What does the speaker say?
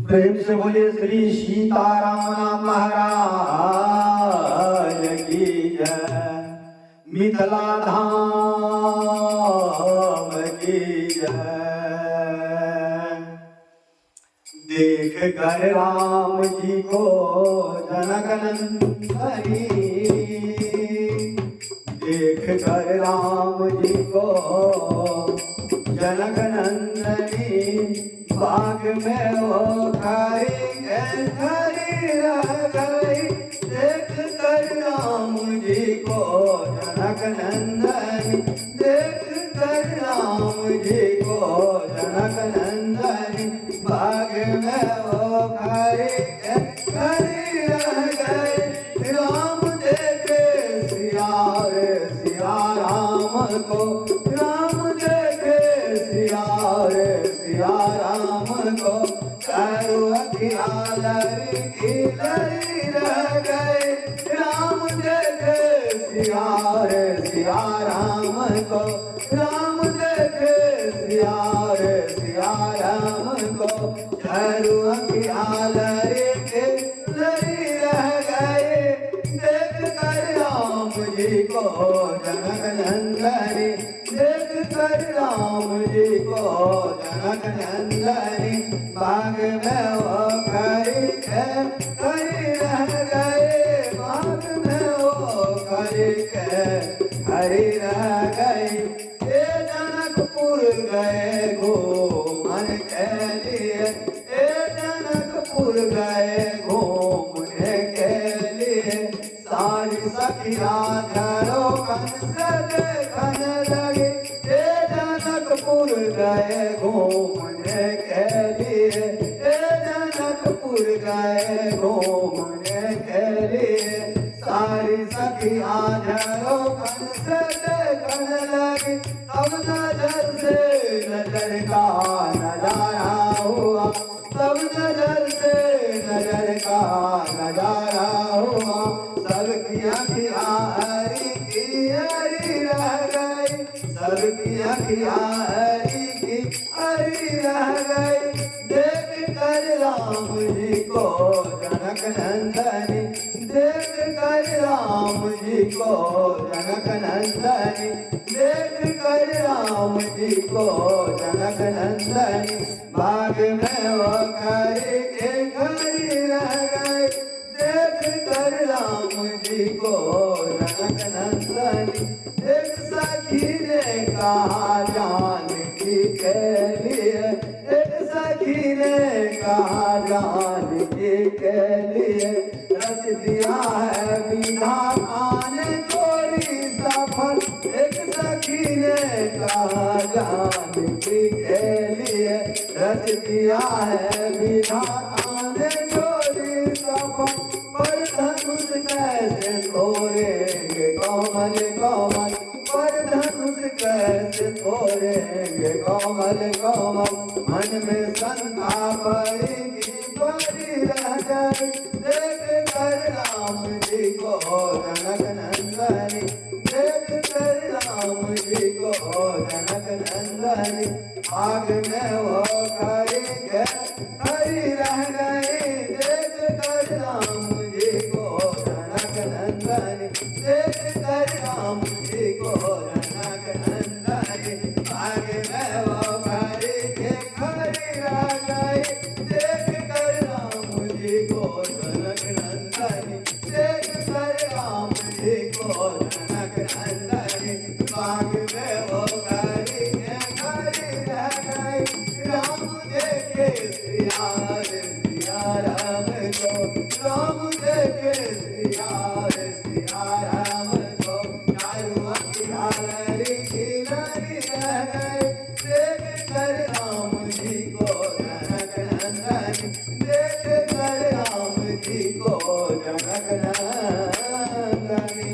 प्रेम से बोले श्री सीताराम महाराज की जय, मिथिला धाम की जय। देख कर राम जी को जनक नंदनी, देख कर राम जी को जनक नंदनी, बाग में वो खड़ी रह गई। देख कर राम जी को जनक नंदनी, देख कर राम जी को जनक नंदनी, बाग में वो खड़ी रह गई। राम देखे सिया राम को, राम देखे सिया राम को, चारों अखिया लरी रह गए। राम देखे सिया राम को, राम देखे सिया राम को, चारों अखिया लरी रह गए। देख कर राम जी को जनक नंदनी, देख कर राम जी को जनक नंदनी, बाग में वो खड़ी रह गए। बाग में वो खड़ी रह गई। ये जनकपुर गए घूमन के लिए, ये जनकपुर गए घूमने के लिए। सारी सखिया झरोखन से देखन लगी, ये जनकपुर गए घूमने के लिए, ये जनकपुर गए घूमने के लिए। सारी सखिया झरोखन से देखन लगी, अब नजर से नजर का नजारा हुआ, तब नजर से नजर का नजारा हुआ। सबकी अखिया हरी रह गई, सबकी अखिया हरी रह गई। देख कर राम जी को जनक नंदनी, देख कर राम जी को जनक नंदनी, देख कर राम जी को जनक नंदनी, बाग में वो खड़ी रह गई। देख कर राम जी को जनक नंदनी, एक सखी ने कहा जानकी के लिए, एक सखी ने कहा जानकी के लिए। रच दिया है विधाता ने चोरी सफल, एक सखी ने कहा जानकी के लिए। रच दिया है विधाता ने चोरी सफल, पर धनुष कैसे तोड़ेंगे कोमल कोमल, पर धनुष कैसे तोड़ेंगे कोमल कोमल। मन में शंका पड़ी रह गई। देख कर राम जी को जनक नंदनी, देख कर राम जी को जनक नंदनी, आग में वो खड़ी रह गई। देख कर राम जी को जनक नंदनी, देख कर राम जी को जनक नंदनी, आग में वो खड़ी रह गई। देख कर राम जी को जनक नंदनी, देख कर राम जी को जनक नंदनी, बाग में वो खड़ी रह गई। राम देखे सिया राम को, राम देखे सिया राम को, चारों अखिया लरी रह गई। देख कर